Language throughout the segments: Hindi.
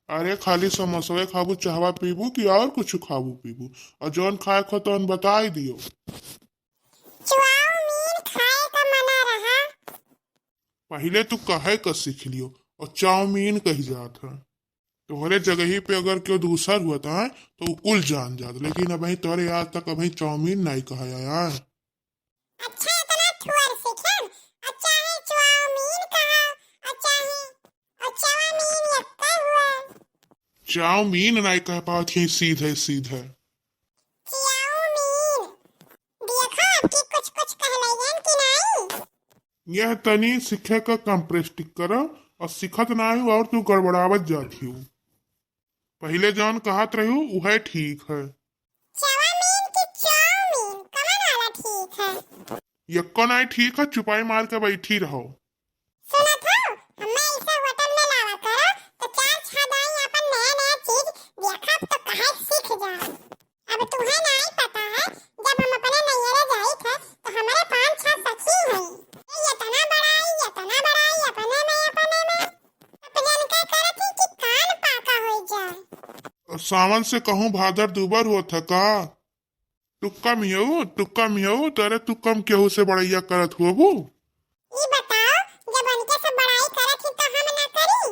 अरे खाली समोसवे खाबू चाहवा पीबू कि और कुछ खाबू पीबू? और जौन खाए खो तौन बताई दियो। चाउमीन खाए का मना रहा। पहले तू कहे का सीख लियो और चाउमीन कही जात है। तोहरे जगह ही पे अगर क्यों दूसर हुआ है तो वो कुल जान जात, लेकिन अभी तोहरे आज तक अभी चाउमीन नहीं कहा है। अच्छा इतना थुअर सीखन। अच्छा है चाउमीन कहा। अच्छा है और चाउमीन यक्का हुआ। चाउमीन नहीं कह पाती सीधे सीधे। चाउमीन देखो आपकी कुछ कुछ कहलाइन कि नहीं। यह तनी सीखे का कंप्रेस्टिक करो और सिखत नहीं और तू गड़बड़ावत जाती हूँ। पहले जौन कहत रही वह ठीक है। चाउमीन की चाउमीन कमन वाला ठीक है। यक्को नहीं ठीक है, चुपाई मार के बैठी रहो। सुना था हमें इसे होटल में लावा करो तो चार छादाई अपन नया नया चीज देखा तो कहे सीख जाओ। अब तुम्हें नहीं पता है जब हम अपने नैयरे जाई थे तो हमारे 5-6 सखी हैं। ये तना बड़ाई अपने में अपने का करत ही कि कान पाका हो जाए। और सावन से कहूँ भादर दुबर हो था का? तुक्का मियाऊ तेरे तुक्कम केहू से बड़ैया करत हुआ वो। ये बताओ जब उनके से बड़ाई करत ही तो हम ना करी।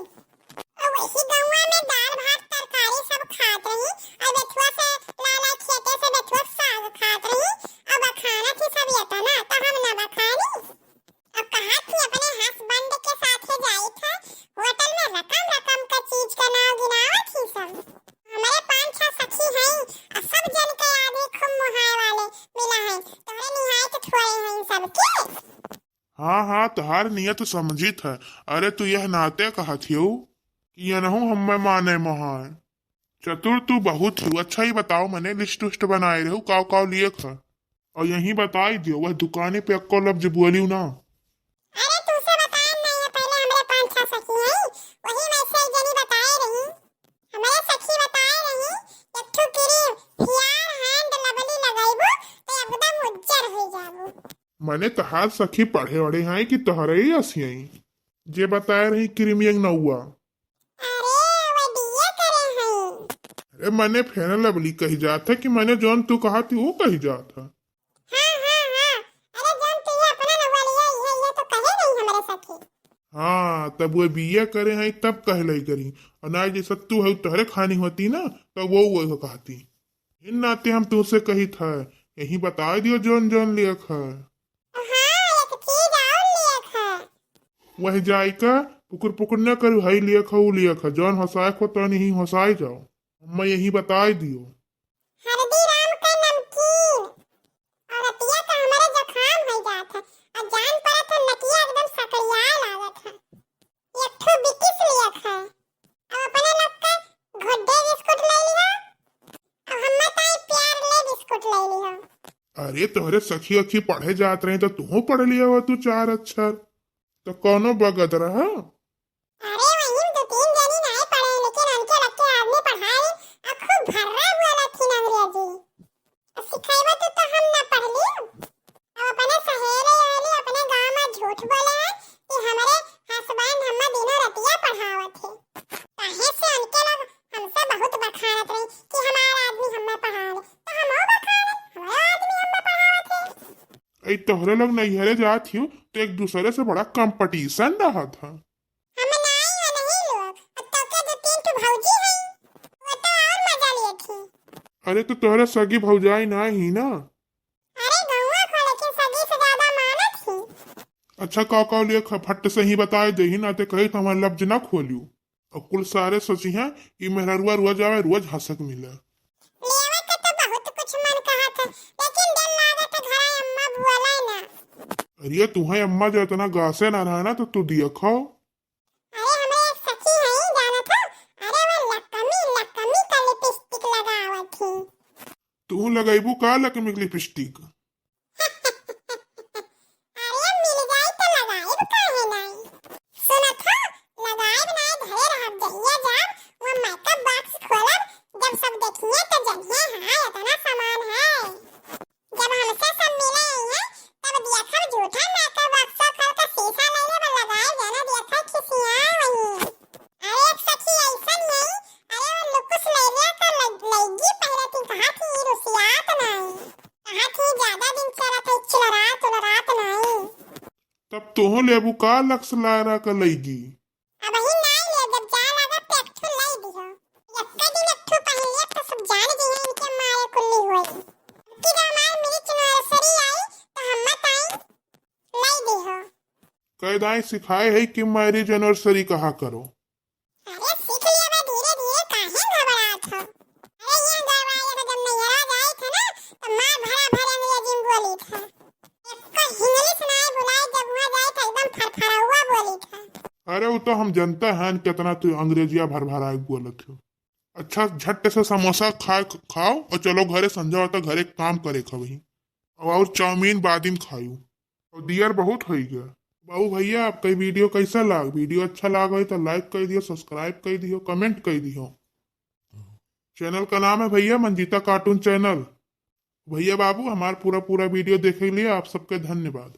और वही गौवा में दाल भात तरकारी सब खात रही और बेथुआ से लाला खेते से बेथुआ साग खात रही और बखाना थी सब ये तना तो हम ना बखानी। अब कहा थी अपने हस्बैंड के साथ ही जाई थे होटल में रकम रकम का चीज का नाम गिनावत थी सब। हमारे 5-6 सखी हैं और सब जन के आदमी खूब मुहाए वाले मिला है तोरे निहाय के थोड़े हैं सबके। हाँ तुहार नियत समझित है। अरे तू यह नाते कहा थी कि यह नहू हमें माने मोहाय। चतुर तू बहुत ही अच्छा ही बताओ मने लिस्ट उस्ट बनाए रहू काव काव लिए खा और यही बताई दियो वह दुकाने पे अक्को लफ्ज बोलियो ना। अरे तुझसे बताया नहीं है पहले हमारे 5-6 सखी हैं वही मैं से जनी बताए रही। हमारे सखी बताए रही एक ठो क्रीम हियार हैंड लवली लगाइबो तो एकदम उज्जर हो जाबो। मने तहार सखी पढ़े वढ़े हैं कि तोहरे ही हसी आई जे बताए रही क्रीमियंग नौआ। अरे वो दिए करे हैं। अरे मने फेर लवली कही जात है कि मैंने जौन तू कहा थी वो कही जात है। हाँ अरे जन तू ये अपना नवा लिया ये तो कहे नहीं हमारे सखी। हाँ तब वो बीए करे हैं तब कह लई करी और ना जैसा तू है तोहरे खानी होती ना तो वो कहती। इन नाते हम तुझसे कही था यही बता दियो जौन जौन लियक है। हाँ एक चीज और लिया था। वह जाय का पुकुर पुकुर न करू हई लियक है वो लियक है जौन हंसाए को तो नहीं हंसाई जाओ। मैं यही बताई दियो। हल्दीराम का नमकीन और अतिया का हमारे जुकाम हो जाता और जान पड़ा तो नतिया एकदम सकरिया लागत है। एक ठो बिकिस लिया था अब अपने लोग का गुड्डे बिस्कुट ले लिया अब हम ताई प्यार ले बिस्कुट ले लिया। अरे तोहरे सखी अखी पढ़े जात रहे तो तू पढ़ लिया हुआ तू 4 अक्षर तो कौनो बगत रहा। अरे वहीं 2-3 जनी नहीं पढ़े लेकिन उनके लग के आदमी पढ़ाई और खूब भर्रा हुआ लखीन अंग्रेजी और सिखाइबो तो हम ना पढ़ ली। अब अपने सहेले वाली अपने गांव में झूठ बोले हैं कि हमारे हस्बैंड हम दिनों रतिया पढ़ावत थे काहे से उनके लोग हमसे बहुत बखानत रही कि हमारा आदमी हमें पढ़ा ले तो हम और बखाने हमारा आदमी हमें पढ़ावत थे। ऐ तोहरे लोग नैहरे जात हो तो एक दूसरे से बड़ा कंपटीशन रहा था। हम नहीं है नहीं लोग और तो के 2-3 ठो भौजी हैं वो तो और मजा लिए थी। अरे तो तोहरे सगी भौजाई ना ही ना। अरे गौवा को लेकिन सगी से ज्यादा मानत थी। अच्छा का लिए फट से ही बताए दे ही ना ते कही तो हमारे लफ्ज ना खोलियो और कुल सारे सोची हैं कि मेरा रुआ रुआ जावे रोज हंसक मिले। लेवे के तो बहुत कुछ मन कहा था लेकिन दिल लागे तो घर अम्मा बुआ लाई ना। अरे तुम्हें अम्मा जो इतना गासे ना रहा ना तो तू दिया खाओ। अरे हमें एक सखी है ही जाना था। अरे वो लकमी का लिपस्टिक लगावत थी। तू लगाइबू का लकमी लिपस्टिक? अरे मिल जाए तो लगाए काहे नहीं। सुना था लगाए नहीं धरे रह जहिया जाब वो मेकअप बॉक्स खोलब जब सब देखिए तो जनिए हाँ इतना सामान है। जब हमसे सब मिले हैं तब दिया था झूठा मेकअप बॉक्स खोल का शीशा ले ले लगाए जाना दिया था किसी वही। अरे एक सखी ऐसा नहीं अब तोहो लेबू का लक्ष्य लारा का लईगी। अब ही नहीं ले जब जा लगा पेट्रोल लाई दियो यक्का दिन अट्ठू पहले तो सब जान दी है इनके मारे कुल्ली होई कि जब हमार मिर्च नर्सरी आई तो हम मत आई लाई दियो। कैदाई सिखाए है कि मैरिज एनिवर्सरी कहा करो। अरे सीख लिया बा धीरे धीरे काहे घबरात हो। अरे ये गवाया तो जब मैं यरा गई थी ना तो मार भरा भरा अंग्रेजी में बोली था एक इंग्लिश नहीं बुलाई जब वहां गई तो एकदम फरफरा हुआ बोली था। अरे वो तो हम जानते हैं कितना तू अंग्रेजिया भर भरा बोलत हो। अच्छा झट से समोसा खाओ और चलो घरे संजय तो घरे काम करे खबही और चाउमीन बादिम खायू और दियर बहुत हो गया। बाबू भैया आपका वीडियो कैसा लाग? वीडियो अच्छा लाग तो लाइक कर दियो, सब्सक्राइब कर दियो, कमेंट कर दियो। चैनल का नाम है भैया मंजीता कार्टून चैनल। भैया बाबू हमारा पूरा वीडियो देखे के लिए आप सबके धन्यवाद।